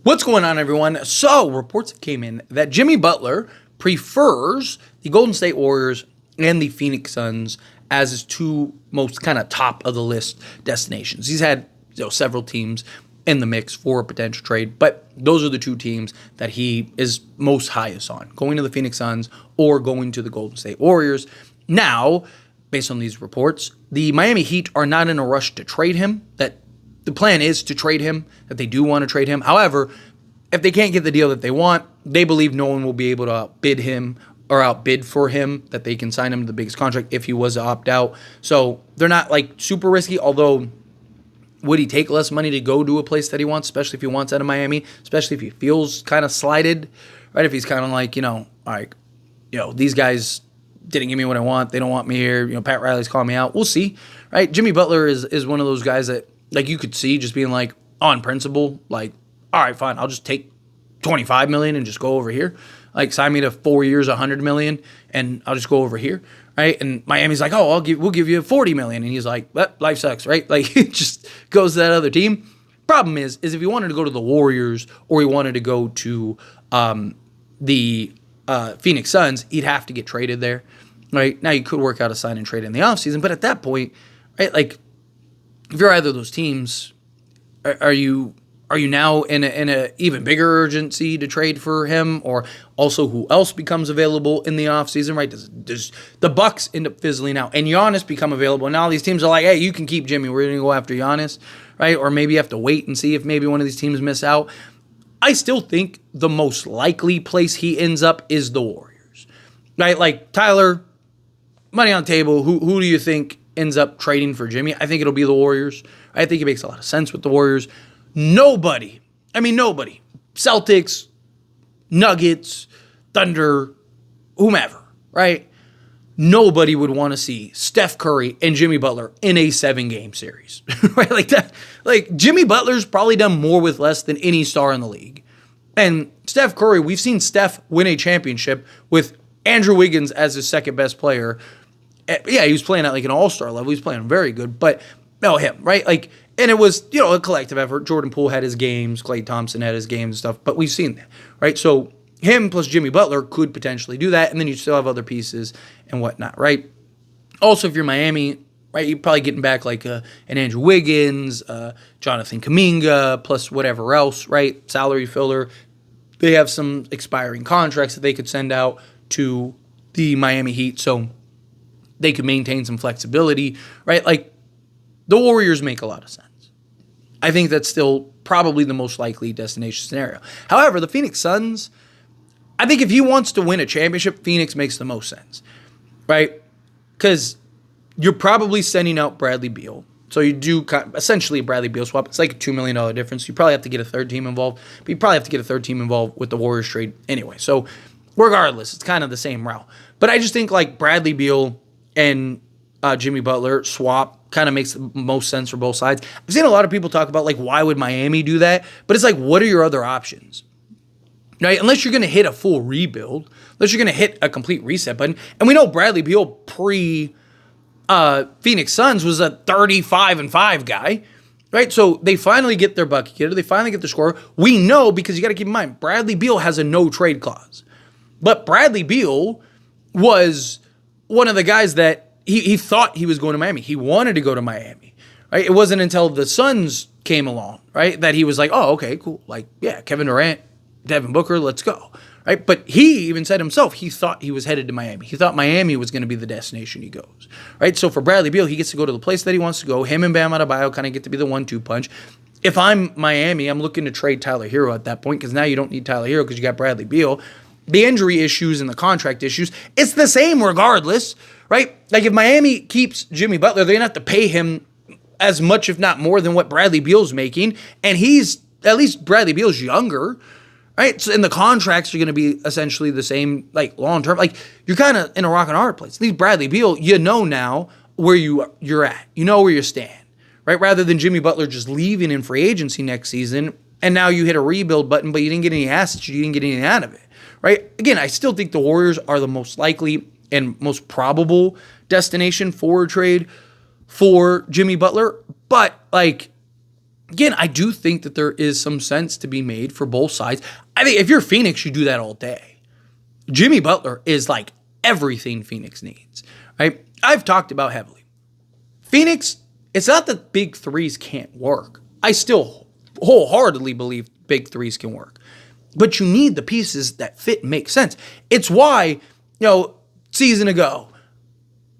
What's going on, everyone? So, reports came in that Jimmy Butler prefers the Golden State Warriors and the Phoenix Suns as his two most kind of top of the list destinations. He's had several teams in the mix for a potential trade, but those are the two teams that he is most highest on, going to the Phoenix Suns or going to the Golden State Warriors. Now, based on these reports, the Miami Heat are not in a rush to trade him. That the plan is to trade him, that they do want to trade him. However, if they can't get the deal that they want, they believe no one will be able to outbid him or outbid for him, that they can sign him to the biggest contract if he was to opt out. So they're not like super risky, although would he take less money to go to a place that he wants, especially if he wants out of Miami, especially if he feels kind of slighted, right? If he's kind of like, all right, these guys didn't give me what I want. They don't want me here. Pat Riley's calling me out. We'll see, right? Jimmy Butler is one of those guys that, like, you could see just being like, on principle, like, all right, fine, I'll just take $25 million and just go over here. Like, sign me to 4 years, $100 million, and I'll just go over here, right? And Miami's like, oh, we'll give you $40 million, and he's like, well, life sucks, right? Like, it just goes to that other team. Problem is if he wanted to go to the Warriors or he wanted to go to the Phoenix Suns, he'd have to get traded there, right? Now, you could work out a sign and trade in the offseason, but at that point, right, like, if you're either of those teams, are you now in a even bigger urgency to trade for him? Or also, who else becomes available in the offseason, right? Does the Bucks end up fizzling out and Giannis become available? And now these teams are like, hey, you can keep Jimmy. We're going to go after Giannis, right? Or maybe you have to wait and see if maybe one of these teams miss out. I still think the most likely place he ends up is the Warriors, right? Like, Tyler, money on the table. Who do you think ends up trading for Jimmy? I think it'll be the Warriors. I think it makes a lot of sense with the Warriors. Nobody. Celtics, Nuggets, Thunder, whomever, right? Nobody would want to see Steph Curry and Jimmy Butler in a 7-game series, right? Like that. Like, Jimmy Butler's probably done more with less than any star in the league. And Steph Curry, we've seen Steph win a championship with Andrew Wiggins as his second best player. Yeah, he was playing at like an all-star level. He was playing very good, but no, him, right? Like, and it was, a collective effort. Jordan Poole had his games, Klay Thompson had his games and stuff, but we've seen that, right? So him plus Jimmy Butler could potentially do that, and then you still have other pieces and whatnot, right? Also, if you're Miami, right, you're probably getting back like an Andrew Wiggins, Jonathan Kuminga, plus whatever else, right? Salary filler. They have some expiring contracts that they could send out to the Miami Heat, so they could maintain some flexibility, right? Like, the Warriors make a lot of sense. I think that's still probably the most likely destination scenario. However, the Phoenix Suns, I think if he wants to win a championship, Phoenix makes the most sense, right? Because you're probably sending out Bradley Beal. So you do essentially a Bradley Beal swap. It's like a $2 million difference. You probably have to get a third team involved, but you probably have to get a third team involved with the Warriors trade anyway. So regardless, it's kind of the same route. But I just think like Bradley Beal and Jimmy Butler swap kind of makes the most sense for both sides. I've seen a lot of people talk about, like, why would Miami do that? But it's like, what are your other options? Right? Unless you're going to hit a full rebuild, unless you're going to hit a complete reset button. And we know Bradley Beal pre-Phoenix Suns was a 35-5 guy, right? So they finally get their bucket getter. They finally get their scorer. We know, because you got to keep in mind, Bradley Beal has a no-trade clause. But Bradley Beal was one of the guys that he thought he was going to Miami. He wanted to go to Miami, right? It wasn't until the Suns came along, right, that he was like, oh, okay, cool. Like, yeah, Kevin Durant, Devin Booker, let's go, right? But he even said himself, he thought he was headed to Miami. He thought Miami was going to be the destination he goes, right? So for Bradley Beal, he gets to go to the place that he wants to go. Him and Bam Adebayo kind of get to be the 1-2 punch. If I'm Miami, I'm looking to trade Tyler Hero at that point, because now you don't need Tyler Hero because you got Bradley Beal. The injury issues and the contract issues, it's the same regardless, right? Like, if Miami keeps Jimmy Butler, they're going to have to pay him as much, if not more, than what Bradley Beal's making. And at least Bradley Beal's younger, right? So, and the contracts are going to be essentially the same, like, long-term. Like, you're kind of in a rock and hard place. At least Bradley Beal, you know now where you're at. You know where you stand, right? Rather than Jimmy Butler just leaving in free agency next season, and now you hit a rebuild button, but you didn't get any assets, you didn't get anything out of it. Right? Again, I still think the Warriors are the most likely and most probable destination for a trade for Jimmy Butler. But, like, Again, I do think that there is some sense to be made for both sides. I think if you're Phoenix, you do that all day. Jimmy Butler is like everything Phoenix needs, right? I've talked about heavily. Phoenix, it's not that big threes can't work. I still wholeheartedly believe big threes can work. But you need the pieces that fit and make sense. It's why, season ago,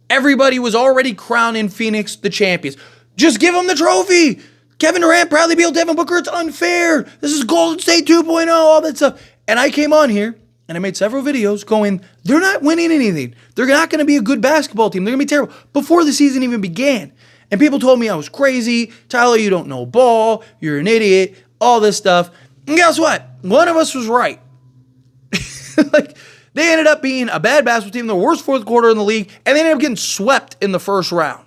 everybody was already crowning Phoenix the champions. Just give them the trophy. Kevin Durant, Bradley Beal, Devin Booker, it's unfair. This is Golden State 2.0, all that stuff. And I came on here and I made several videos going, they're not winning anything. They're not going to be a good basketball team. They're going to be terrible. Before the season even began. And people told me I was crazy. Tyler, you don't know ball. You're an idiot. All this stuff. And guess what? One of us was right. They ended up being a bad basketball team, the worst fourth quarter in the league, and they ended up getting swept in the first round.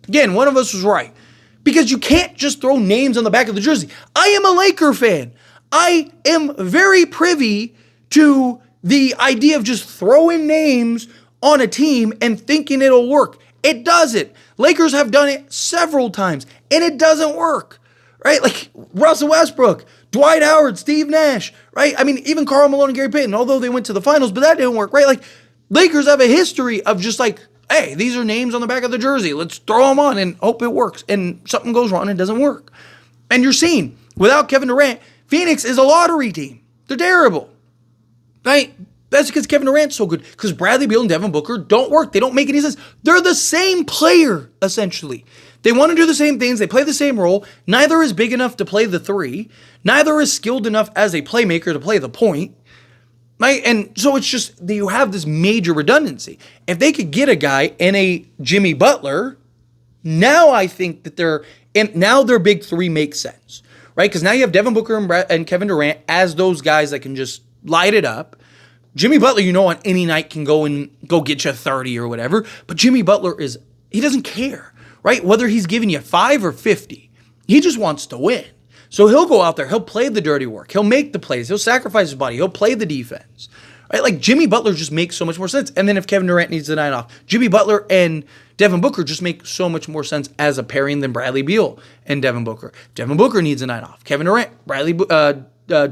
Again, one of us was right. Because you can't just throw names on the back of the jersey. I am a Laker fan. I am very privy to the idea of just throwing names on a team and thinking it'll work. It doesn't. Lakers have done it several times, and it doesn't work, right? Like Russell Westbrook, Dwight Howard, Steve Nash, right? I mean, even Karl Malone and Gary Payton, although they went to the finals, but that didn't work, right? Like, Lakers have a history of just like, hey, these are names on the back of the jersey. Let's throw them on and hope it works. And something goes wrong and it doesn't work. And you're seeing, without Kevin Durant, Phoenix is a lottery team. They're terrible, right? That's because Kevin Durant's so good. Because Bradley Beal and Devin Booker don't work. They don't make any sense. They're the same player, essentially. They want to do the same things. They play the same role. Neither is big enough to play the three. Neither is skilled enough as a playmaker to play the point. Right? And so it's just that you have this major redundancy. If they could get a guy in a Jimmy Butler, now I think that their big three makes sense, right? Because now you have Devin Booker and Kevin Durant as those guys that can just light it up. Jimmy Butler, on any night can go get you 30 or whatever. But Jimmy Butler he doesn't care, right? Whether he's giving you 5 or 50, he just wants to win. So he'll go out there, he'll play the dirty work, he'll make the plays, he'll sacrifice his body, he'll play the defense. Right? Like Jimmy Butler just makes so much more sense. And then if Kevin Durant needs the night off, Jimmy Butler and Devin Booker just make so much more sense as a pairing than Bradley Beal and Devin Booker. Devin Booker needs a night off. Kevin Durant,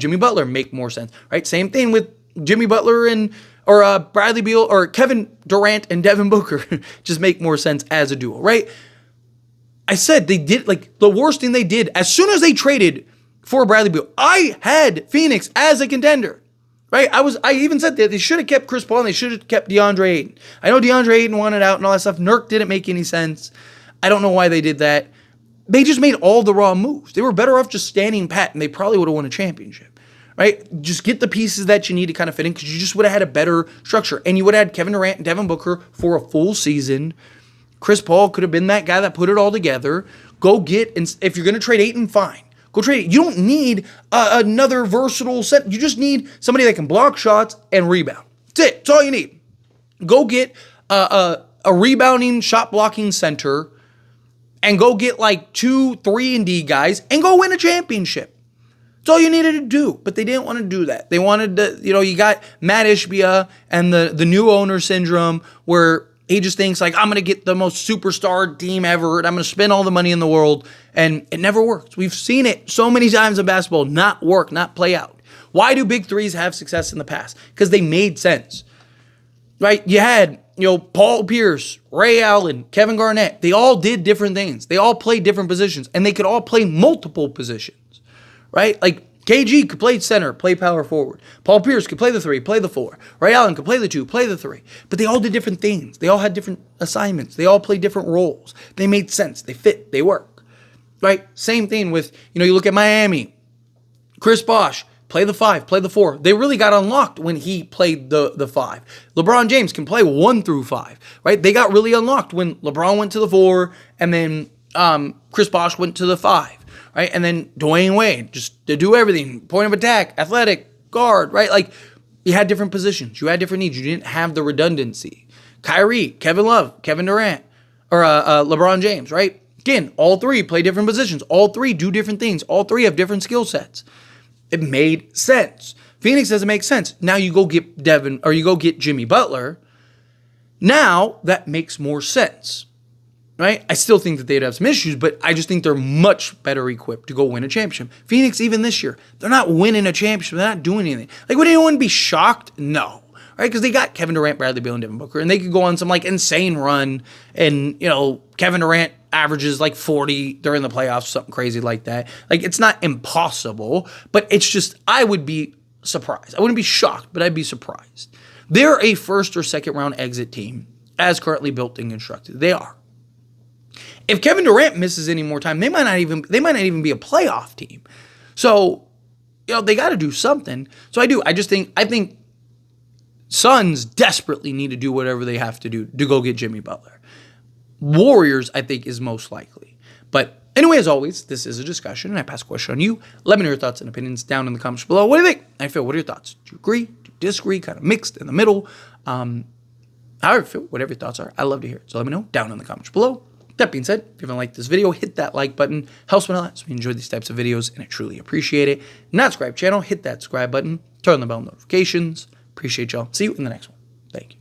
Jimmy Butler make more sense. Right? Same thing with Jimmy Butler or Bradley Beal or Kevin Durant and Devin Booker just make more sense as a duo. Right? I said they did the worst thing they did as soon as they traded for Bradley Beal. I had Phoenix as a contender, right? I even said that they should have kept Chris Paul and they should have kept DeAndre Ayton. I know DeAndre Ayton wanted out and all that stuff. Nurk didn't make any sense. I don't know why they did that. They just made all the wrong moves. They were better off just standing pat and they probably would have won a championship, right? Just get the pieces that you need to kind of fit in because you just would have had a better structure and you would have had Kevin Durant and Devin Booker for a full season. Chris Paul could have been that guy that put it all together. Go get, and if you're going to trade Ayton, fine. Go trade it. You don't need another versatile set. You just need somebody that can block shots and rebound. That's it. That's all you need. Go get a rebounding, shot blocking center and go get like 2, 3-and-D guys and go win a championship. That's all you needed to do. But they didn't want to do that. They wanted to, you got Matt Ishbia and the new owner syndrome where he just thinks like, I'm going to get the most superstar team ever and I'm going to spend all the money in the world. And it never works. We've seen it so many times in basketball not work, not play out. Why do big threes have success in the past? Because they made sense, right? You had, Paul Pierce, Ray Allen, Kevin Garnett. They all did different things. They all played different positions and they could all play multiple positions, right? Like KG could play center, play power forward. Paul Pierce could play the 3, play the 4. Ray Allen could play the 2, play the 3. But they all did different things. They all had different assignments. They all played different roles. They made sense. They fit. They work. Right? Same thing with, you look at Miami. Chris Bosh, play the 5, play the 4. They really got unlocked when he played the 5. LeBron James can play 1 through 5. Right? They got really unlocked when LeBron went to the 4 and then Chris Bosh went to the 5. Right? And then Dwayne Wade, just to do everything, point of attack, athletic, guard, right? Like, you had different positions. You had different needs. You didn't have the redundancy. Kyrie, Kevin Love, Kevin Durant, or LeBron James, right? Again, all 3 play different positions. All 3 do different things. All 3 have different skill sets. It made sense. Phoenix doesn't make sense. Now you go get you go get Jimmy Butler. Now that makes more sense. right? I still think that they'd have some issues, but I just think they're much better equipped to go win a championship. Phoenix, even this year, they're not winning a championship. They're not doing anything. Like, would anyone be shocked? No. Right? Because they got Kevin Durant, Bradley Beal, and Devin Booker, and they could go on some, like, insane run, and, Kevin Durant averages, like, 40 during the playoffs, something crazy like that. Like, it's not impossible, but it's just, I would be surprised. I wouldn't be shocked, but I'd be surprised. They're a first or second round exit team as currently built and constructed. They are. If Kevin Durant misses any more time, they might not even be a playoff team. So, they got to do something. So I think Suns desperately need to do whatever they have to do to go get Jimmy Butler. Warriors, I think, is most likely. But anyway, as always, this is a discussion, and I pass a question on you. Let me know your thoughts and opinions down in the comments below. What do you think? I feel, what are your thoughts? Do you agree? Do you disagree? Kind of mixed in the middle? However you feel, whatever your thoughts are, I love to hear it. So let me know down in the comments below. That being said, if you haven't liked this video, hit that like button. Helps me a lot, so we enjoy these types of videos, and I truly appreciate it. Not subscribe channel, hit that subscribe button. Turn on the bell notifications. Appreciate y'all. See you in the next one. Thank you.